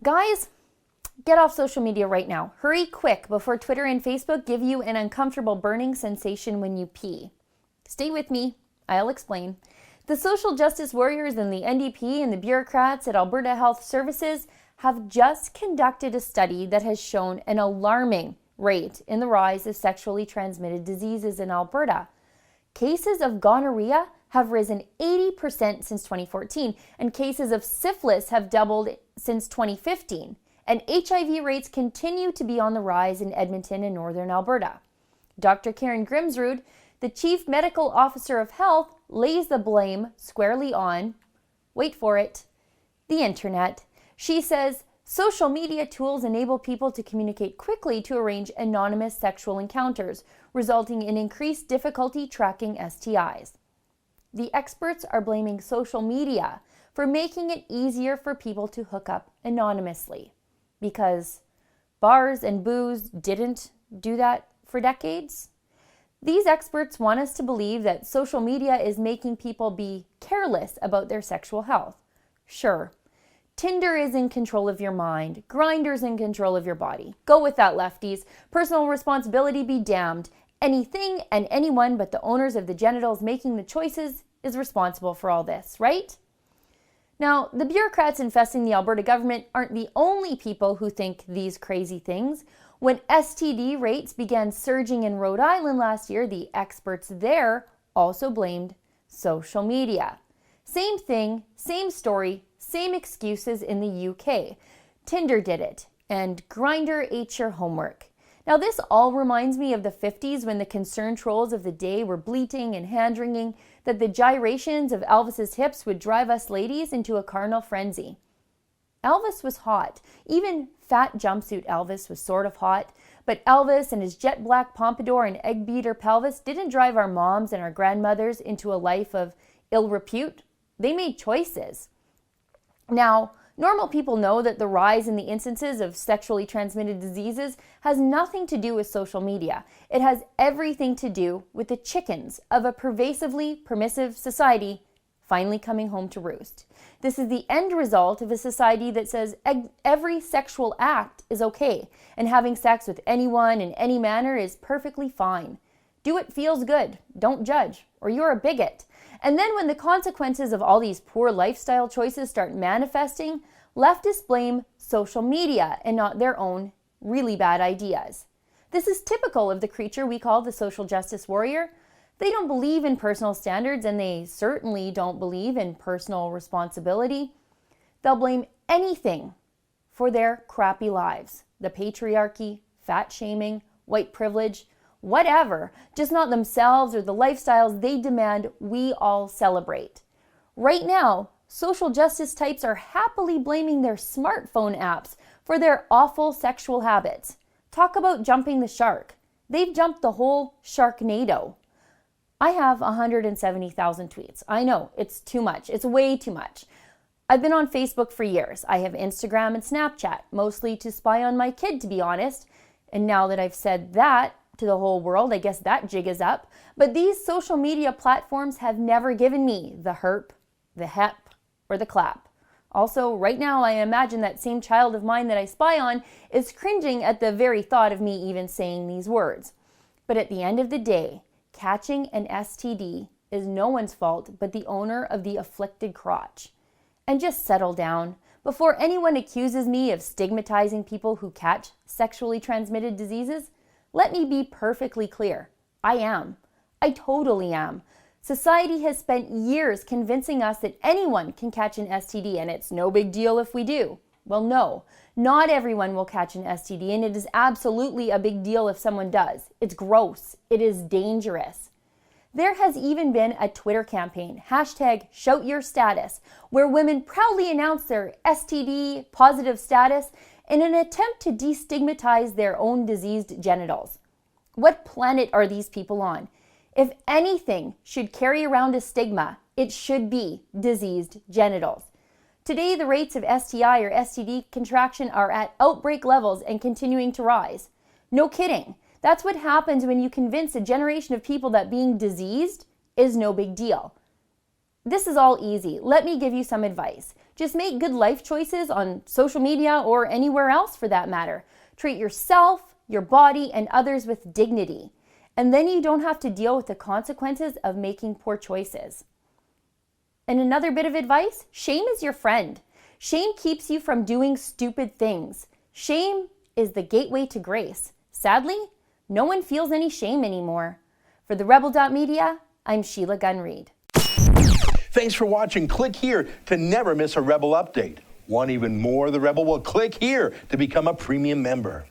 Guys, get off social media right now. Hurry quick before Twitter and Facebook give you an uncomfortable burning sensation when you pee. Stay with me. I'll explain. The social justice warriors in the NDP and the bureaucrats at Alberta Health Services have just conducted a study that has shown an alarming rate in the rise of sexually transmitted diseases in Alberta. Cases of gonorrhea have risen 80% since 2014, and cases of syphilis have doubled since 2015. And HIV rates continue to be on the rise in Edmonton and Northern Alberta. Dr. Karen Grimsrud, the Chief Medical Officer of Health, lays the blame squarely on, wait for it, the internet. She says, social media tools enable people to communicate quickly to arrange anonymous sexual encounters, resulting in increased difficulty tracking STIs. The experts are blaming social media for making it easier for people to hook up anonymously, because bars and booze didn't do that for decades. These experts want us to believe that social media is making people be careless about their sexual health. Sure, Tinder is in control of your mind. Grindr's in control of your body. Go with that, lefties. Personal responsibility be damned. Anything and anyone but the owners of the genitals making the choices is responsible for all this, right? Now, the bureaucrats infesting the Alberta government aren't the only people who think these crazy things. When STD rates began surging in Rhode Island last year, the experts there also blamed social media. Same thing, same story, same excuses in the UK. Tinder did it, and Grindr ate your homework. Now, this all reminds me of the 50s when the concerned trolls of the day were bleating and hand-wringing that the gyrations of Elvis's hips would drive us ladies into a carnal frenzy. Elvis was hot. Even fat jumpsuit Elvis was sort of hot, but Elvis and his jet black pompadour and egg beater pelvis didn't drive our moms and our grandmothers into a life of ill repute. They made choices. Now, normal people know that the rise in the instances of sexually transmitted diseases has nothing to do with social media. It has everything to do with the chickens of a pervasively permissive society finally coming home to roost. This is the end result of a society that says every sexual act is okay, and having sex with anyone in any manner is perfectly fine. Do what feels good, don't judge, or you're a bigot. And then when the consequences of all these poor lifestyle choices start manifesting, leftists blame social media and not their own really bad ideas. This is typical of the creature we call the social justice warrior. They don't believe in personal standards, and they certainly don't believe in personal responsibility. They'll blame anything for their crappy lives. The patriarchy, fat shaming, white privilege, whatever, just not themselves or the lifestyles they demand we all celebrate. Right now, social justice types are happily blaming their smartphone apps for their awful sexual habits. Talk about jumping the shark. They've jumped the whole Sharknado. I have 170,000 tweets. I know, it's too much. It's way too much. I've been on Facebook for years. I have Instagram and Snapchat, mostly to spy on my kid, to be honest. And now that I've said that to the whole world, I guess that jig is up. But these social media platforms have never given me the herp, the hep, or the clap. Also, right now, I imagine that same child of mine that I spy on is cringing at the very thought of me even saying these words. But at the end of the day, catching an STD is no one's fault but the owner of the afflicted crotch. And just settle down. Before anyone accuses me of stigmatizing people who catch sexually transmitted diseases, let me be perfectly clear. I am. I totally am. Society has spent years convincing us that anyone can catch an STD and it's no big deal if we do. Well, no, not everyone will catch an STD, and it is absolutely a big deal if someone does. It's gross. It is dangerous. There has even been a Twitter campaign, #ShoutYourStatus, where women proudly announce their STD positive status in an attempt to destigmatize their own diseased genitals. What planet are these people on? If anything should carry around a stigma, it should be diseased genitals. Today, the rates of STI or STD contraction are at outbreak levels and continuing to rise. No kidding. That's what happens when you convince a generation of people that being diseased is no big deal. This is all easy. Let me give you some advice. Just make good life choices on social media or anywhere else for that matter. Treat yourself, your body, and others with dignity. And then you don't have to deal with the consequences of making poor choices. And another bit of advice, shame is your friend. Shame keeps you from doing stupid things. Shame is the gateway to grace. Sadly, no one feels any shame anymore. For the Rebel.media, I'm Sheila Gunn Reid. Thanks for watching. Click here to never miss a Rebel update. Want even more of the Rebel? Well, click here to become a premium member.